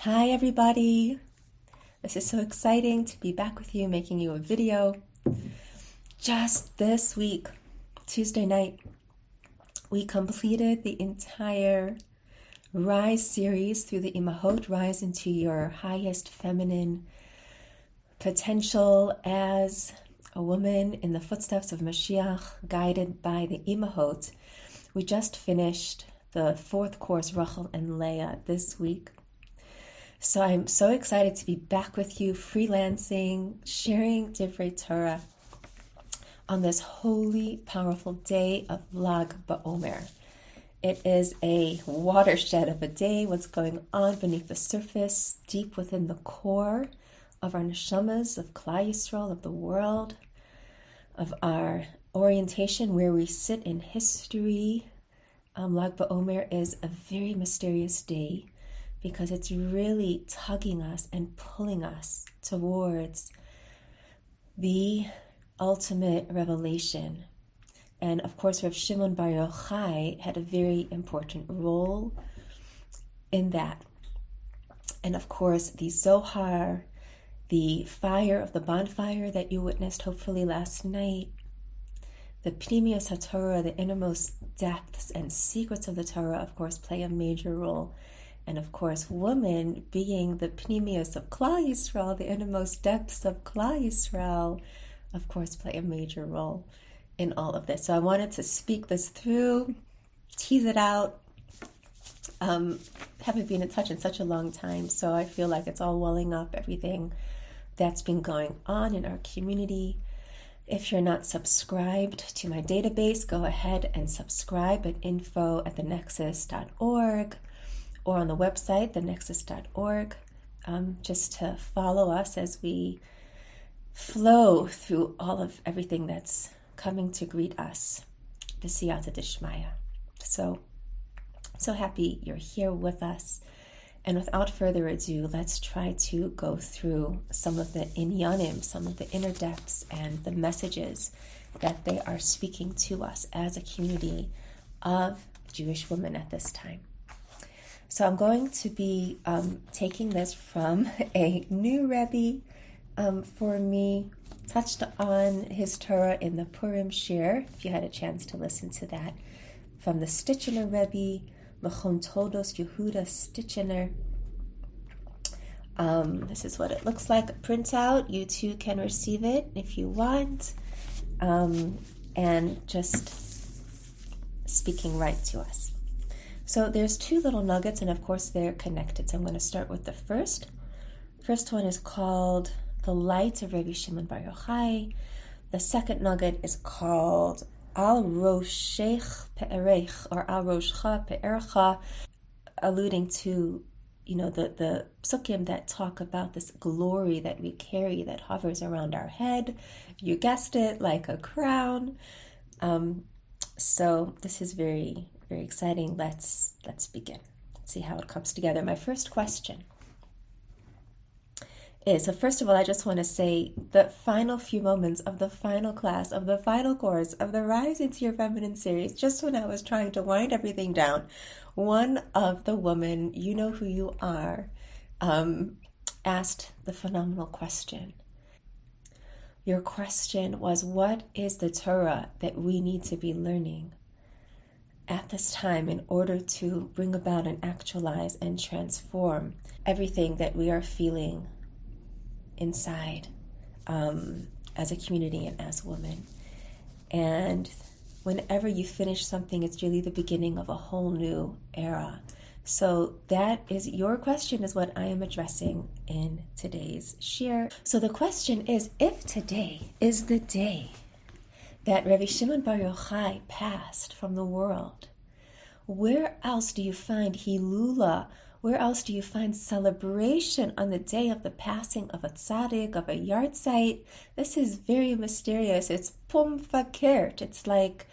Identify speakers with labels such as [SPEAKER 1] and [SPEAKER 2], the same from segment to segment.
[SPEAKER 1] Hi everybody! This is so exciting to be back with you, making you a video. Just this week, Tuesday night, we completed the entire Rise series through the Imahot, Rise into your highest feminine potential as a woman in the footsteps of Mashiach, guided by the Imahot. We just finished the fourth course, Rachel and Leah, this week. So I'm so excited to be back with you, freelancing, sharing Divrei Torah on this holy, powerful day of Lag BaOmer. It is a watershed of a day, what's going on beneath the surface, deep within the core of our neshamas, of Klal Yisrael, of the world, of our orientation, where we sit in history. Lag BaOmer is a very mysterious day, because it's really tugging us and pulling us towards the ultimate revelation. And of course, Rabbi Shimon bar Yochai had a very important role in that. And of course, the Zohar, the fire of the bonfire that you witnessed hopefully last night, the Pnimius HaTorah, the innermost depths and secrets of the Torah, of course, play a major role. And of course, woman being the Pnimius of Klal Yisrael, the innermost depths of Klal Yisrael, of course, play a major role in all of this. So I wanted to speak this through, tease it out. Haven't been in touch in such a long time, so I feel like it's all welling up, everything that's been going on in our community. If you're not subscribed to my database, go ahead and subscribe at info@thenexus.org. or on the website, thenexus.org, just to follow us as we flow through all of everything that's coming to greet us. B'siyata d'shmaya. So happy you're here with us. And without further ado, let's try to go through some of the inyanim, some of the inner depths and the messages that they are speaking to us as a community of Jewish women at this time. So I'm going to be taking this from a new Rebbe for me, touched on his Torah in the Purim shiur, if you had a chance to listen to that, from the Stitchener Rebbe, Mechon Toldos Yehuda Stitchener. This is what it looks like, a printout. You too can receive it if you want, and just speaking right to us. So there's two little nuggets, and of course they're connected. So I'm going to start with the first. First one is called The Light of Rabbi Shimon bar Yochai. The second nugget is called Al Roshech Pe'erech, or Al Roshcha Pe'erecha, alluding to, the psukim that talk about this glory that we carry that hovers around our head. You guessed it, like a crown. So this is very, very exciting. Let's begin. Let's see how it comes together. My first question is, so first of all, I just want to say the final few moments of the final class, of the final course, of the Rise into Your Feminine series, just when I was trying to wind everything down, one of the women, you know who you are, asked the phenomenal question. Your question was, what is the Torah that we need to be learning at this time in order to bring about and actualize and transform everything that we are feeling inside as a community and as women? And whenever you finish something, it's really the beginning of a whole new era. So that is your question, is what I am addressing in today's shiur. So the question is, if today is the day that Rabbi Shimon bar Yochai passed from the world, where else do you find hilula? Where else do you find celebration on the day of the passing of a tzaddik, of a yahrzeit? This is very mysterious. It's pum fakert. It's like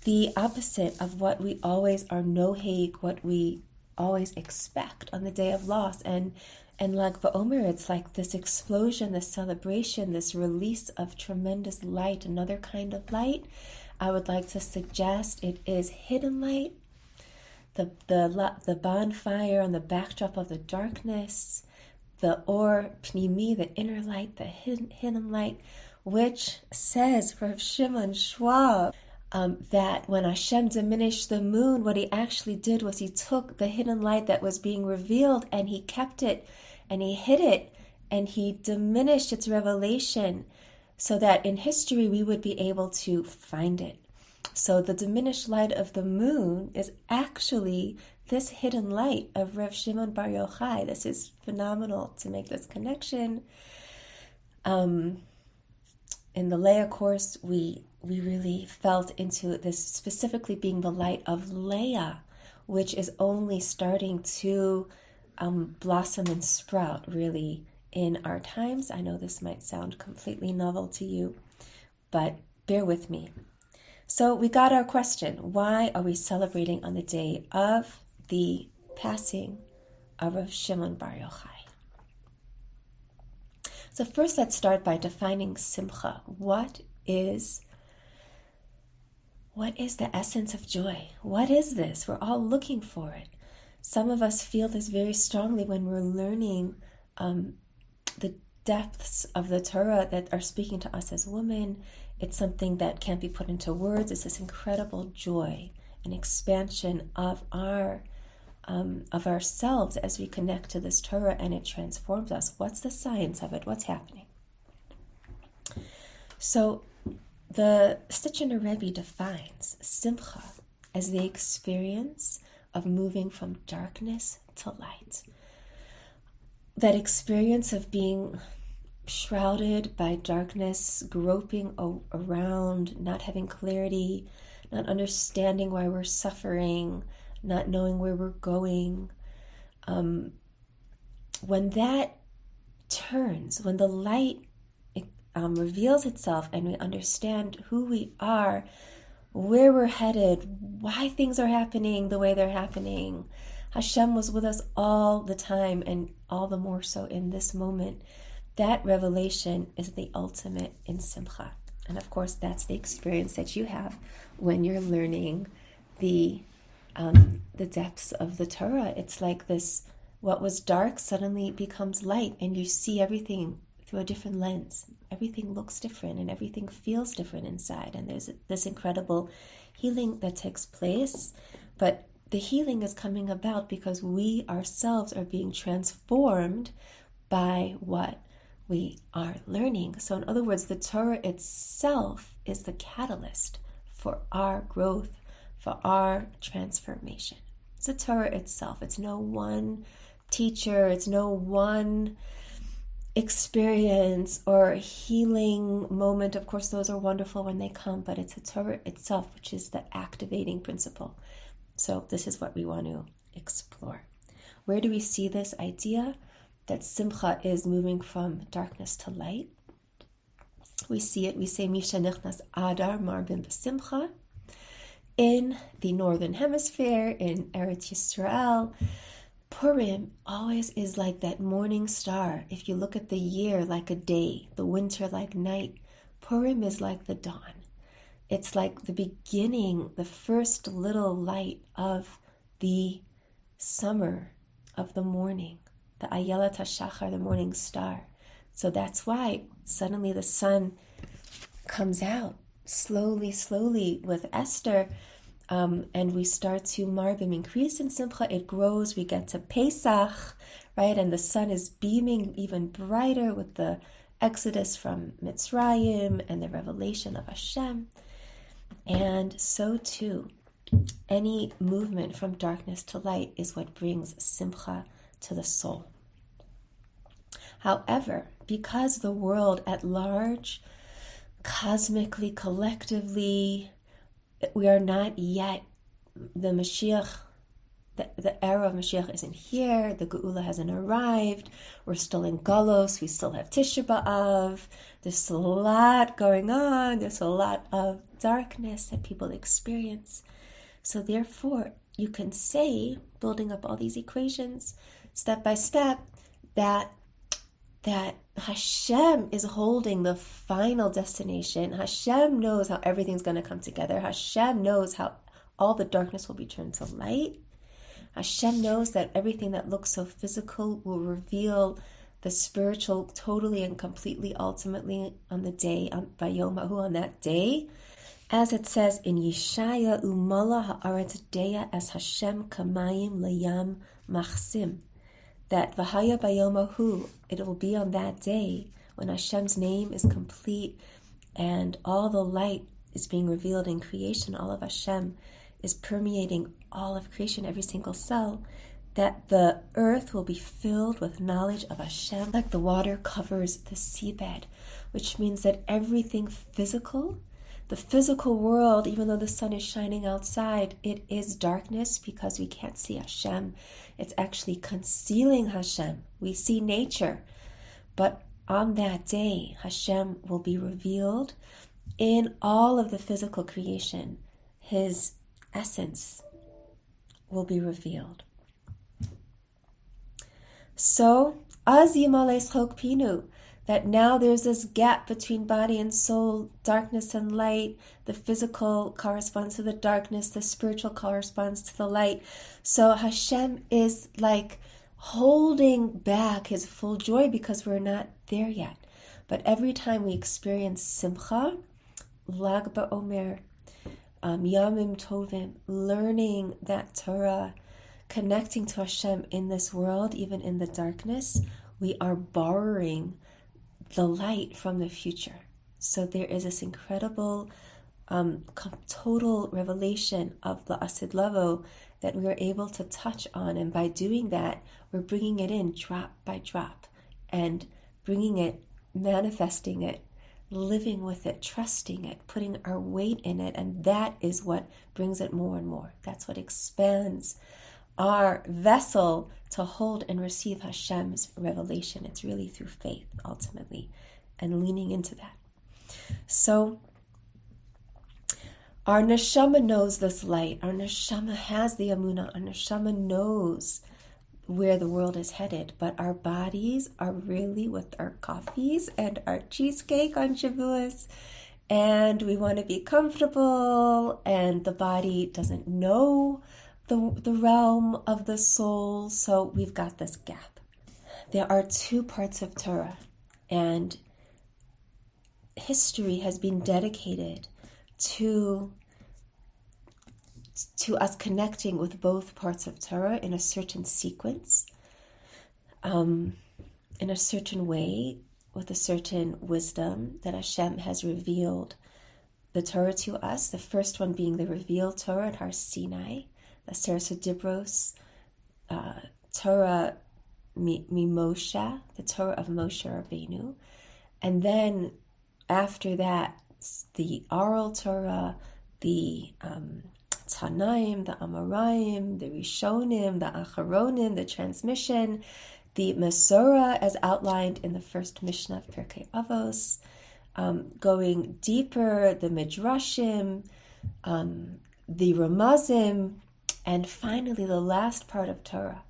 [SPEAKER 1] the opposite of what we always are noheg, what we always expect on the day of loss. And Lag BaOmer, it's like this explosion, this celebration, this release of tremendous light, another kind of light. I would like to suggest it is hidden light, the bonfire on the backdrop of the darkness, the or pnimi, the inner light, the hidden light, which says, Rabbi Shimon Schwab, that when Hashem diminished the moon, what he actually did was he took the hidden light that was being revealed and he kept it and he hid it and he diminished its revelation so that in history we would be able to find it. So the diminished light of the moon is actually this hidden light of Rabbi Shimon bar Yochai. This is phenomenal to make this connection. In the Leah course, we really felt into this specifically being the light of Leah, which is only starting to blossom and sprout really in our times. I know this might sound completely novel to you, but bear with me. So we got our question, why are we celebrating on the day of the passing of Rabbi Shimon bar Yochai? So first let's start by defining simcha. What is the essence of joy? What is this? We're all looking for it. Some of us feel this very strongly when we're learning the depths of the Torah that are speaking to us as women. It's something that can't be put into words. It's this incredible joy and expansion of ourselves as we connect to this Torah, and it transforms us. What's the science of it? What's happening? So the Stitchener Rebbe defines simcha as the experience of moving from darkness to light. That experience of being shrouded by darkness, groping around, not having clarity, not understanding why we're suffering, not knowing where we're going. When that turns, when the light reveals itself and we understand who we are, where we're headed, why things are happening the way they're happening. Hashem was with us all the time and all the more so in this moment. That revelation is the ultimate in simcha. And of course, that's the experience that you have when you're learning the depths of the Torah. It's like this, what was dark suddenly becomes light, and you see everything through a different lens. Everything looks different and everything feels different inside. And there's this incredible healing that takes place. But the healing is coming about because we ourselves are being transformed by what we are learning. So in other words, the Torah itself is the catalyst for our growth, for our transformation. It's the Torah itself. It's no one teacher, it's no one experience or healing moment. Of course, those are wonderful when they come, but it's the Torah itself, which is the activating principle. So this is what we want to explore. Where do we see this idea that simcha is moving from darkness to light? We see it, we say, Misha nichnas adar marbim b'simcha. In the northern hemisphere, in Eretz Yisrael, Purim always is like that morning star. If you look at the year like a day, the winter like night, Purim is like the dawn. It's like the beginning, the first little light of the summer, of the morning, the Ayelet HaShachar, the morning star. So that's why suddenly the sun comes out slowly with Esther, and we start to marbim, increase in simcha. It grows, we get to Pesach, right? And the sun is beaming even brighter with the exodus from Mitzrayim and the revelation of Hashem. And so too, any movement from darkness to light is what brings simcha to the soul. However, because the world at large, cosmically, collectively, we are not yet, the Mashiach, the era of Mashiach isn't here, the Geula hasn't arrived, we're still in Galos, we still have Tisha B'Av, there's a lot going on, there's a lot of darkness that people experience. So therefore, you can say, building up all these equations, step by step, that Hashem is holding the final destination. Hashem knows how everything's going to come together. Hashem knows how all the darkness will be turned to light. Hashem knows that everything that looks so physical will reveal the spiritual totally and completely, ultimately, on the day, on that day. As it says in Yeshaya, Umala ha'aretz deya as Hashem kamayim layam machsim, that v'haya bayomahu, it will be on that day when Hashem's name is complete and all the light is being revealed in creation, all of Hashem is permeating all of creation, every single cell, that the earth will be filled with knowledge of Hashem, like the water covers the seabed, which means that everything physical, the physical world, even though the sun is shining outside, it is darkness because we can't see Hashem. It's actually concealing Hashem. We see nature, but on that day, Hashem will be revealed in all of the physical creation. His essence will be revealed. So, az yimales chok pinu, that now there's this gap between body and soul, darkness and light. The physical corresponds to the darkness, the spiritual corresponds to the light. So Hashem is like holding back his full joy because we're not there yet. But every time we experience simcha, Lag BaOmer, Yamim Tovim, learning that Torah, connecting to Hashem in this world, even in the darkness, we are borrowing the light from the future. So there is this incredible total revelation of the Asid Lavo that we are able to touch on, and by doing that, we're bringing it in drop by drop and bringing it, manifesting it, living with it, trusting it, putting our weight in it, and that is what brings it more and more. That's what expands our vessel to hold and receive Hashem's revelation. It's really through faith, ultimately, and leaning into that. So, our neshama knows this light. Our neshama has the amunah. Our neshama knows where the world is headed, but our bodies are really with our coffees and our cheesecake on Shavuos, and we want to be comfortable, and the body doesn't know the realm of the soul, so we've got this gap. There are two parts of Torah, and history has been dedicated to us connecting with both parts of Torah in a certain sequence, in a certain way, with a certain wisdom that Hashem has revealed the Torah to us. The first one being the revealed Torah at Har Sinai, the Sersa Dibros, Torah Mimoshe, the Torah of Moshe Rabbeinu. And then after that, the oral Torah, the Tanaim, the Amoraim, the Rishonim, the Acharonim, the transmission, the Masorah as outlined in the first Mishnah of Pirkei Avos, going deeper, the Midrashim, the Ramazim, and finally the last part of Torah,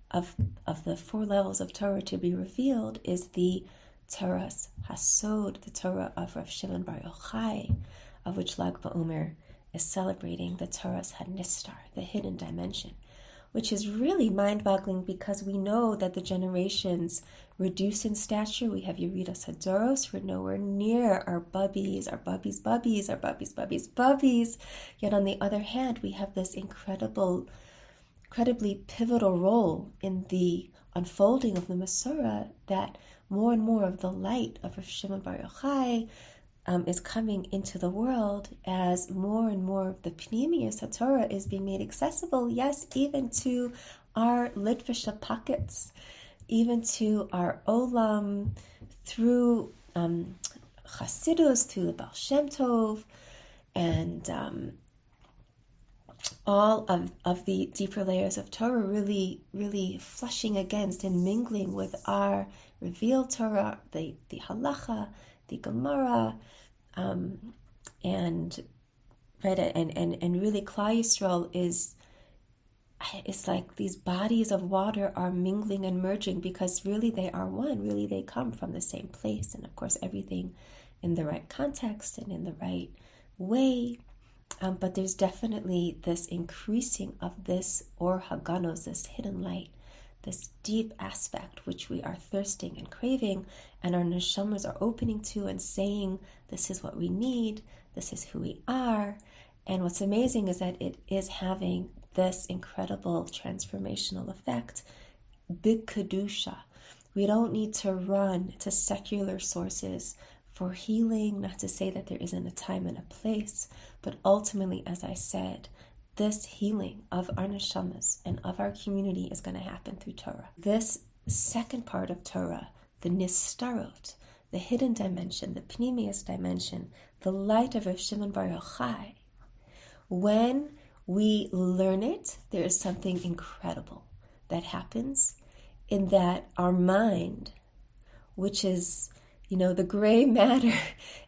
[SPEAKER 1] of the four levels of Torah to be revealed, is the Torah's Hasod, the Torah of Rabbi Shimon bar Yochai, of which Lag BaOmer is celebrating, the Torah's Hanistar, the hidden dimension, which is really mind-boggling because we know that the generations reduce in stature. We have Yeridas Hadoros, we're nowhere near our bubbies, our bubbies, bubbies, our bubbies, bubbies, bubbies. Yet on the other hand, we have this incredibly pivotal role in the unfolding of the Masorah, that more and more of the light of Rav Shimon bar Yochai is coming into the world as more and more of the Pnimius HaTorah is being made accessible, yes, even to our Litvisha pockets, even to our Olam, through Chasidus, through the Baal Shem Tov, and all of the deeper layers of Torah really, really flushing against and mingling with our revealed Torah, the Halacha, the Gemara, and really Klal Yisrael is like these bodies of water are mingling and merging, because really they are one, really they come from the same place, and of course everything in the right context and in the right way But there's definitely this increasing of this or haganos, this hidden light, this deep aspect which we are thirsting and craving, and our neshamas are opening to and saying, this is what we need, this is who we are. And what's amazing is that it is having this incredible transformational effect, big kedusha. We don't need to run to secular sources for healing, not to say that there isn't a time and a place, but ultimately, as I said, this healing of our neshamas and of our community is going to happen through Torah. This second part of Torah, the nistarot, the hidden dimension, the pnimius dimension, the light of Rabbi Shimon bar Yochai, when we learn it, there is something incredible that happens in that our mind, which is, the gray matter,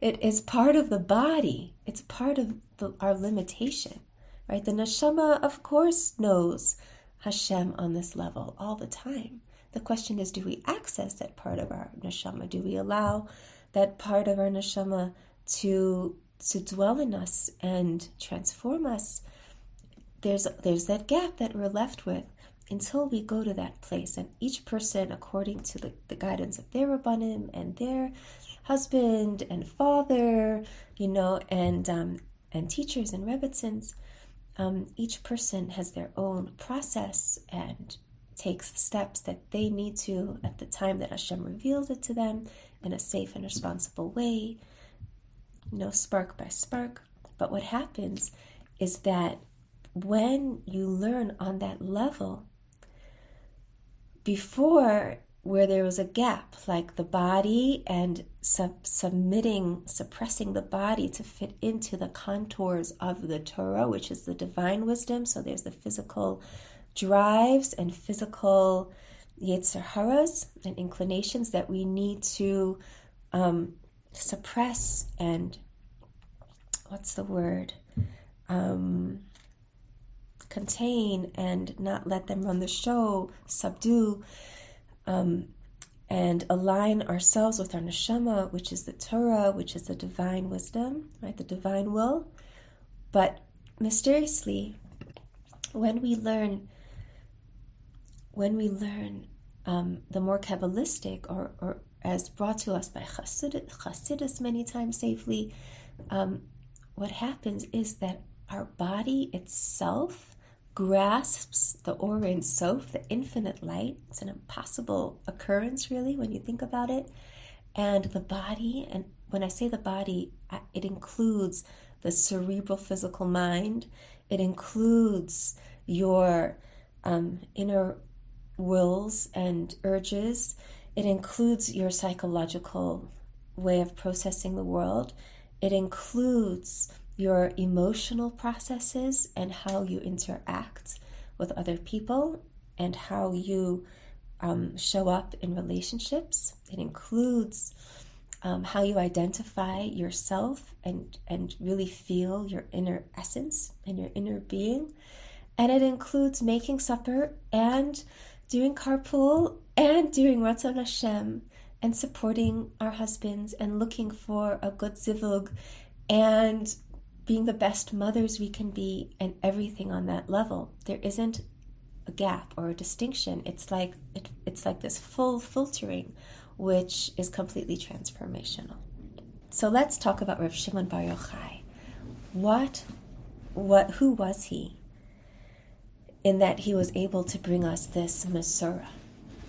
[SPEAKER 1] it is part of the body. It's part of our limitation, right? The neshama, of course, knows Hashem on this level all the time. The question is, do we access that part of our neshama? Do we allow that part of our neshama to dwell in us and transform us? There's that gap that we're left with until we go to that place. And each person, according to the guidance of their Rabbanim and their husband and father, and teachers and Rebbetzins, each person has their own process and takes the steps that they need to at the time that Hashem reveals it to them in a safe and responsible way, spark by spark. But what happens is that when you learn on that level, before, where there was a gap, like the body and suppressing the body to fit into the contours of the Torah, which is the divine wisdom. So there's the physical drives and physical yetzer haras and inclinations that we need to suppress and, contain and not let them run the show, subdue, and align ourselves with our neshama, which is the Torah, which is the divine wisdom, right? The divine will. But mysteriously, when we learn the more Kabbalistic, or as brought to us by Chassidus many times safely, what happens is that our body itself grasps the Or Ein Sof, the infinite light. It's an impossible occurrence, really, when you think about it. And the body, and when I say the body, it includes the cerebral physical mind. It includes your inner wills and urges. It includes your psychological way of processing the world. It includes your emotional processes and how you interact with other people and how you show up in relationships. It includes how you identify yourself and really feel your inner essence and your inner being. And it includes making supper and doing carpool and doing Ratzon Hashem and supporting our husbands and looking for a good zivug and being the best mothers we can be, and everything on that level. There isn't a gap or a distinction. It's like this full filtering, which is completely transformational. So let's talk about Rabbi Shimon bar Yochai. Who was he? In that he was able to bring us this Masorah,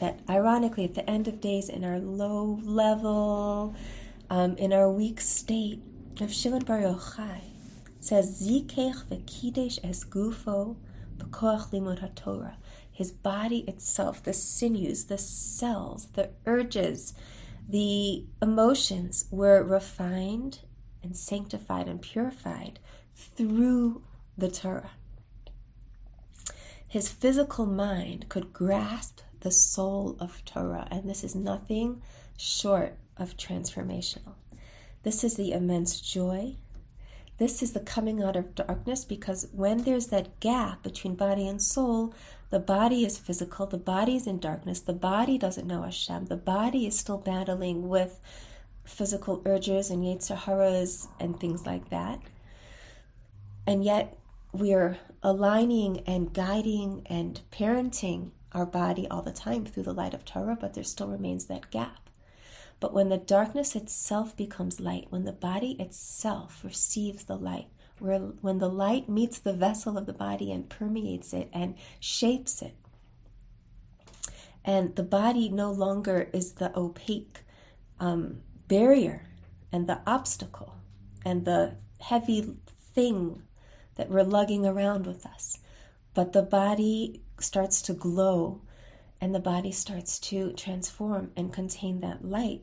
[SPEAKER 1] that ironically at the end of days, in our low level, in our weak state, Rabbi Shimon bar Yochai says, Zikech v'kidesh es gufo b'koach limud haTorah. His body itself, the sinews, the cells, the urges, the emotions were refined and sanctified and purified through the Torah. His physical mind could grasp the soul of Torah, and this is nothing short of transformational. This is the immense joy. This is the coming out of darkness, because when there's that gap between body and soul, the body is physical, the body is in darkness, the body doesn't know Hashem, the body is still battling with physical urges and yetzer haras and things like that. And yet we're aligning and guiding and parenting our body all the time through the light of Torah, but there still remains that gap. But when the darkness itself becomes light, when the body itself receives the light, when the light meets the vessel of the body and permeates it and shapes it, and the body no longer is the opaque barrier and the obstacle and the heavy thing that we're lugging around with us, but the body starts to glow and the body starts to transform and contain that light.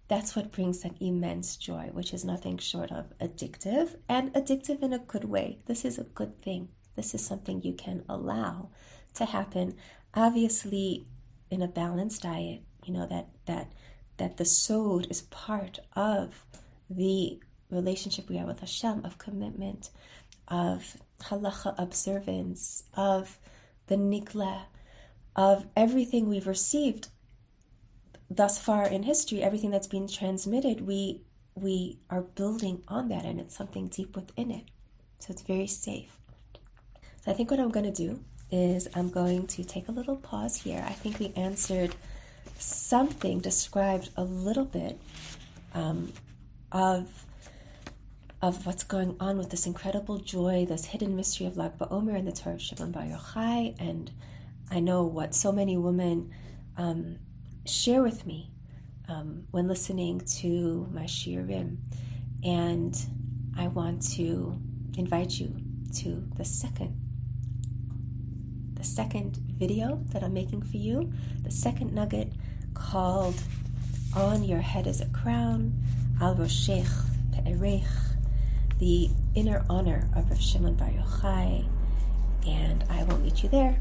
[SPEAKER 1] That's what brings that immense joy, which is nothing short of addictive, and addictive in a good way. This is a good thing. This is something you can allow to happen. Obviously, in a balanced diet, that the sod is part of the relationship we have with Hashem, of commitment, of halacha observance, of the nikla, of everything we've received thus far in history, everything that's been transmitted, we are building on that, and it's something deep within it. So it's very safe. So I think what I'm going to do is I'm going to take a little pause here. I think we answered something, described a little bit of what's going on with this incredible joy, this hidden mystery of Lag BaOmer and the Torah of Shimon Bar Yochai. And I know what so many women share with me when listening to my shiurim. And I want to invite you to the second video that I'm making for you, the second nugget, called On Your Head is a Crown, Al Roshech Pe'erech, the inner honor of Rabbi Shimon Bar Yochai. And I will meet you there.